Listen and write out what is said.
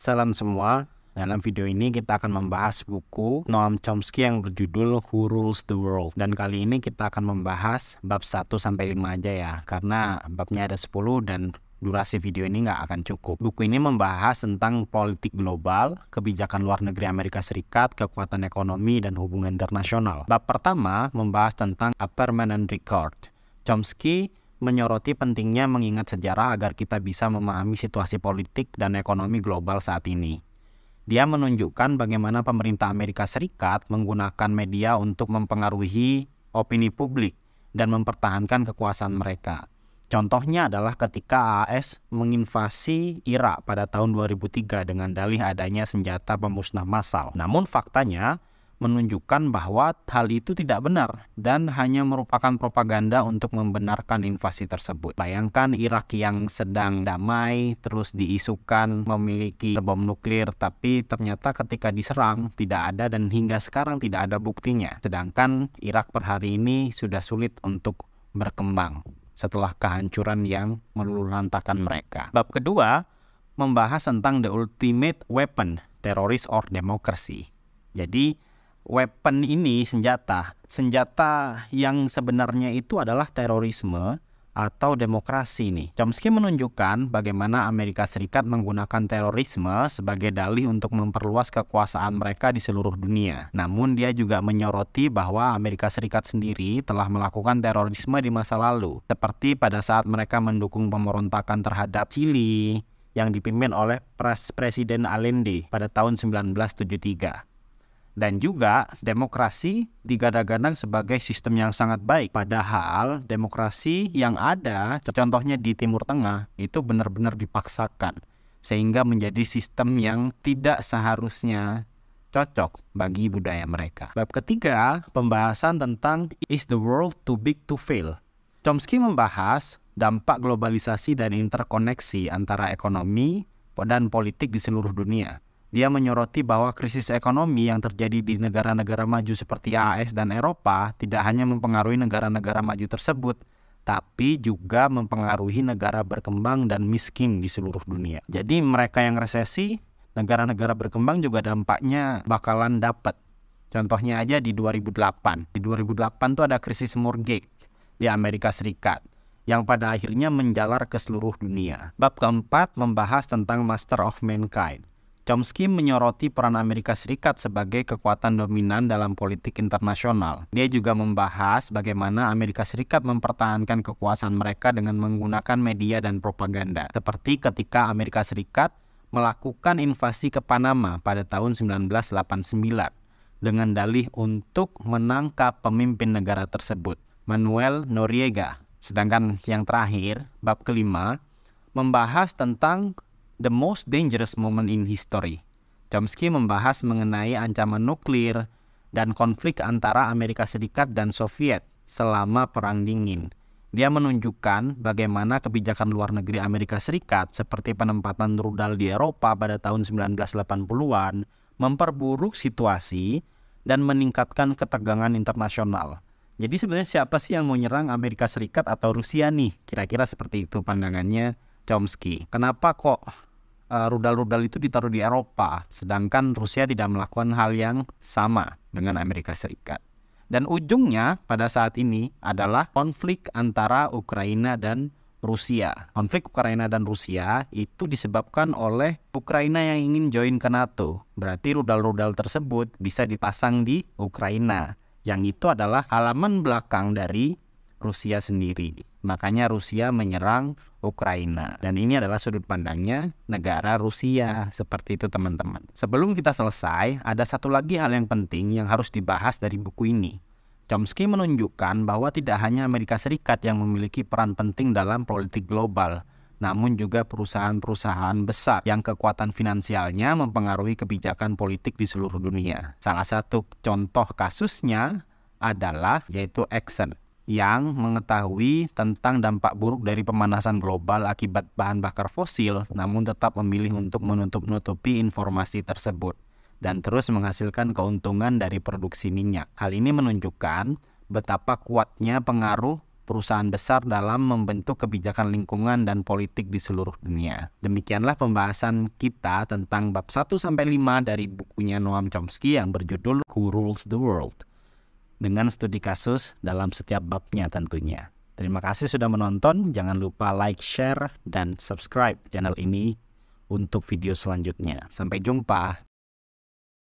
Salam semua, dalam video ini kita akan membahas buku Noam Chomsky yang berjudul Who Rules the World. Dan kali ini kita akan membahas bab 1-5 aja ya, karena babnya ada 10 dan durasi video ini nggak akan cukup. Buku ini membahas tentang politik global, kebijakan luar negeri Amerika Serikat, kekuatan ekonomi, dan hubungan internasional. Bab pertama membahas tentang A Permanent Record. Chomsky menyoroti pentingnya mengingat sejarah agar kita bisa memahami situasi politik dan ekonomi global saat ini. Dia menunjukkan bagaimana pemerintah Amerika Serikat menggunakan media untuk mempengaruhi opini publik dan mempertahankan kekuasaan mereka. Contohnya adalah ketika AS menginvasi Irak pada tahun 2003 dengan dalih adanya senjata pemusnah massal. Namun faktanya menunjukkan bahwa hal itu tidak benar dan hanya merupakan propaganda untuk membenarkan invasi tersebut. Bayangkan Irak yang sedang damai terus diisukan memiliki bom nuklir, tapi ternyata ketika diserang tidak ada dan hingga sekarang tidak ada buktinya. Sedangkan Irak per hari ini sudah sulit untuk berkembang setelah kehancuran yang meluluhlantakan mereka. Bab kedua membahas tentang the ultimate weapon, teroris or democracy. Jadi weapon ini senjata yang sebenarnya itu adalah terorisme atau demokrasi nih. Chomsky menunjukkan bagaimana Amerika Serikat menggunakan terorisme sebagai dalih untuk memperluas kekuasaan mereka di seluruh dunia. Namun dia juga menyoroti bahwa Amerika Serikat sendiri telah melakukan terorisme di masa lalu, seperti pada saat mereka mendukung pemberontakan terhadap Chili yang dipimpin oleh Presiden Allende pada tahun 1973. Dan juga demokrasi digadang-gadang sebagai sistem yang sangat baik. Padahal demokrasi yang ada, contohnya di Timur Tengah, itu benar-benar dipaksakan. Sehingga menjadi sistem yang tidak seharusnya cocok bagi budaya mereka. Bab ketiga, pembahasan tentang Is the World Too Big to Fail? Chomsky membahas dampak globalisasi dan interkoneksi antara ekonomi dan politik di seluruh dunia. Dia menyoroti bahwa krisis ekonomi yang terjadi di negara-negara maju seperti AS dan Eropa tidak hanya mempengaruhi negara-negara maju tersebut, tapi juga mempengaruhi negara berkembang dan miskin di seluruh dunia. Jadi mereka yang resesi, negara-negara berkembang juga dampaknya bakalan dapat. Contohnya aja di 2008. Di 2008 tuh ada krisis mortgage di Amerika Serikat yang pada akhirnya menjalar ke seluruh dunia. Bab keempat membahas tentang Master of Mankind. Chomsky menyoroti peran Amerika Serikat sebagai kekuatan dominan dalam politik internasional. Dia juga membahas bagaimana Amerika Serikat mempertahankan kekuasaan mereka dengan menggunakan media dan propaganda. Seperti ketika Amerika Serikat melakukan invasi ke Panama pada tahun 1989 dengan dalih untuk menangkap pemimpin negara tersebut, Manuel Noriega. Sedangkan yang terakhir, bab kelima, membahas tentang The Most Dangerous Moment in History. Chomsky membahas mengenai ancaman nuklir dan konflik antara Amerika Serikat dan Soviet selama Perang Dingin. Dia menunjukkan bagaimana kebijakan luar negeri Amerika Serikat seperti penempatan rudal di Eropa pada tahun 1980-an memperburuk situasi dan meningkatkan ketegangan internasional. Jadi sebenarnya siapa sih yang mau nyerang Amerika Serikat atau Rusia nih? Kira-kira seperti itu pandangannya Chomsky. Kenapa kok rudal-rudal itu ditaruh di Eropa, sedangkan Rusia tidak melakukan hal yang sama dengan Amerika Serikat? Dan ujungnya pada saat ini adalah konflik antara Ukraina dan Rusia. Konflik Ukraina dan Rusia itu disebabkan oleh Ukraina yang ingin join ke NATO. Berarti rudal-rudal tersebut bisa dipasang di Ukraina, yang itu adalah halaman belakang dari Rusia sendiri. Makanya Rusia menyerang Ukraina. Dan ini adalah sudut pandangnya negara Rusia. Seperti itu teman-teman. Sebelum kita selesai, ada satu lagi hal yang penting yang harus dibahas dari buku ini. Chomsky menunjukkan bahwa tidak hanya Amerika Serikat yang memiliki peran penting dalam politik global, namun juga perusahaan-perusahaan besar yang kekuatan finansialnya mempengaruhi kebijakan politik di seluruh dunia. Salah satu contoh kasusnya adalah yaitu Exxon, yang mengetahui tentang dampak buruk dari pemanasan global akibat bahan bakar fosil, namun tetap memilih untuk menutup-nutupi informasi tersebut dan terus menghasilkan keuntungan dari produksi minyak. Hal ini menunjukkan betapa kuatnya pengaruh perusahaan besar dalam membentuk kebijakan lingkungan dan politik di seluruh dunia. Demikianlah pembahasan kita tentang bab 1-5 dari bukunya Noam Chomsky yang berjudul Who Rules the World, dengan studi kasus dalam setiap babnya tentunya. Terima kasih sudah menonton, jangan lupa like, share, dan subscribe channel ini untuk video selanjutnya. Sampai jumpa.